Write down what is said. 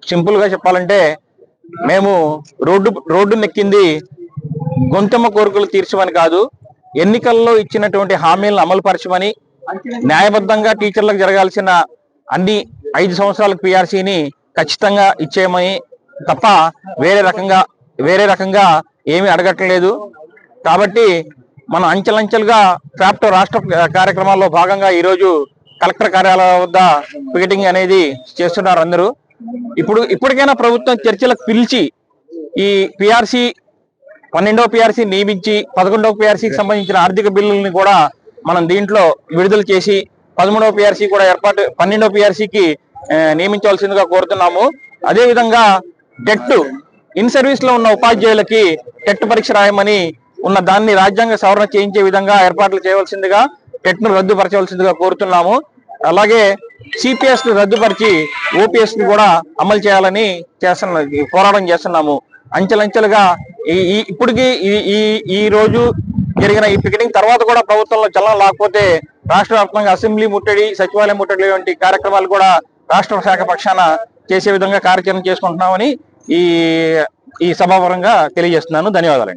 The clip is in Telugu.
సింపుల్ గా చెప్పాలంటే మేము రోడ్డు నెక్కింది గొంతెమ్మ కోరికలు తీర్చమని కాదు, ఎన్నికల్లో ఇచ్చినటువంటి హామీలను అమలు పరచమని, న్యాయబద్ధంగా టీచర్లకు జరగాల్సిన అన్ని 5 సంవత్సరాల పిఆర్సీని ఖచ్చితంగా ఇచ్చేయమని తప్ప వేరే రకంగా ఏమీ అడగట్లేదు. కాబట్టి మనం అంచెలంచెలుగా ట్రాప్టో రాష్ట్ర కార్యక్రమాల్లో భాగంగా ఈరోజు కలెక్టర్ కార్యాలయం వద్ద పికెటింగ్ అనేది చేస్తున్నారు అందరూ. ఇప్పటికైనా ప్రభుత్వం చర్చలకు పిలిచి ఈ పిఆర్సీ 12వ పిఆర్సీ నియమించి 11వ పిఆర్సీకి సంబంధించిన ఆర్థిక బిల్లుల్ని కూడా మనం దీంట్లో విడుదల చేసి 13వ పిఆర్సీ కూడా 12వ పిఆర్సీకి నియమించవలసిందిగా కోరుతున్నాము. అదేవిధంగా టెట్ ఇన్ సర్వీస్ లో ఉన్న ఉపాధ్యాయులకి టెట్ పరీక్ష రాయమని ఉన్న దాన్ని రాజ్యాంగ సవరణ చేయించే విధంగా ఏర్పాట్లు చేయవలసిందిగా, టెట్ ను రద్దుపరచవలసిందిగా కోరుతున్నాము. అలాగే సిపిఎస్ ను రద్దుపరిచి ఓపీఎస్ ని కూడా అమలు చేయాలని పోరాటం చేస్తున్నాము. అంచెలంచెలుగా ఇప్పటికీ ఈ రోజు జరిగిన ఈ పికెటింగ్ తర్వాత కూడా ప్రభుత్వంలో చలనం లేకపోతే రాష్ట్ర వ్యాప్తంగా అసెంబ్లీ ముట్టడి, సచివాలయం ముట్టడి వంటి కార్యక్రమాలు కూడా రాష్ట్ర శాఖ పక్షాన చేసే విధంగా కార్యాచరణ చేసుకుంటున్నామని ఈ సభాపరంగా తెలియజేస్తున్నాను. ధన్యవాదాలండి.